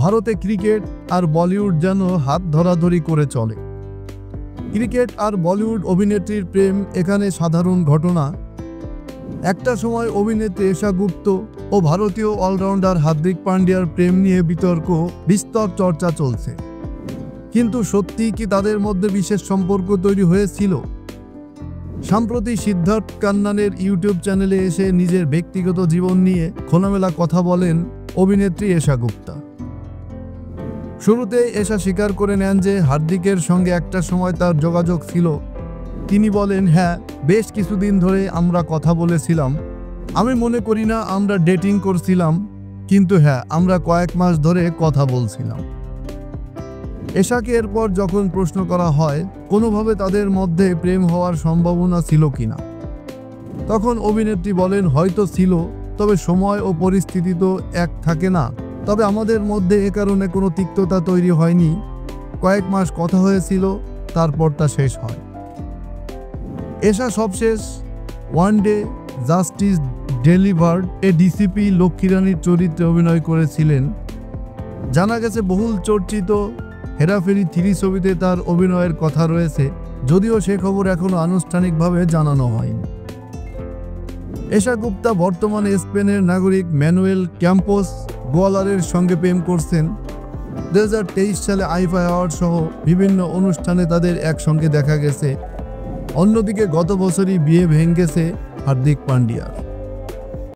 ভারতে ক্রিকেট আর বলিউড যেন হাত ধরাধরি করে চলে। ক্রিকেট আর বলিউড অভিনেত্রীর প্রেম এখানে সাধারণ ঘটনা। একটা সময় অভিনেত্রী এশা গুপ্ত ও ভারতীয় অলরাউন্ডার হার্দিক পান্ডিয়ার প্রেম নিয়ে বিতর্ক বিস্তর চর্চা চলছে। কিন্তু সত্যি কি তাদের মধ্যে বিশেষ সম্পর্ক তৈরি হয়েছিল? সম্প্রতি সিদ্ধার্থ কান্নানের ইউটিউব চ্যানেলে এসে নিজের ব্যক্তিগত জীবন নিয়ে খোলামেলা কথা বলেন অভিনেত্রী এশা গুপ্তা। শুরুতেই এশা স্বীকার করে নেন যে হার্দিকের সঙ্গে একটা সময় তার যোগাযোগ ছিল। তিনি বলেন, হ্যাঁ, বেশ কিছুদিন ধরে আমরা কথা বলেছিলাম। আমি মনে করি না আমরা ডেটিং করছিলাম, কিন্তু হ্যাঁ, আমরা কয়েক মাস ধরে কথা বলছিলাম। এশাকে এরপর যখন প্রশ্ন করা হয় কোনোভাবে তাদের মধ্যে প্রেম হওয়ার সম্ভাবনা ছিল কিনা, তখন অভিনেত্রী বলেন, হয়তো ছিল, তবে সময় ও পরিস্থিতি তো এক থাকে না। তবে আমাদের মধ্যে এ কারণে কোনো তিক্ততা তৈরি হয়নি। কয়েক মাস কথা হয়েছিল, তারপর তা শেষ হয়। এশা সবশেষ ওয়ান ডে জাস্টিস ডেলিভার্ড এ ডিসিপি লক্ষ্মীরানীর চরিত্রে অভিনয় করেছিলেন। জানা গেছে বহুল চর্চিত হেরাফেরি 3 ছবিতে তার অভিনয়ের কথা রয়েছে, যদিও সে খবর এখনো আনুষ্ঠানিকভাবে জানানো হয়নি। এশা গুপ্তা বর্তমানে স্পেনের নাগরিক ম্যানুয়েল ক্যাম্পোস গোয়ালারের সঙ্গে প্রেম করছেন। 2023 সালে আইফা অ্যাওয়ার্ড সহ বিভিন্ন অনুষ্ঠানে তাদের একসঙ্গে দেখা গেছে। অন্যদিকে গত বছরই বিয়ে ভেঙে গেছে হার্দিক পান্ডিয়ার।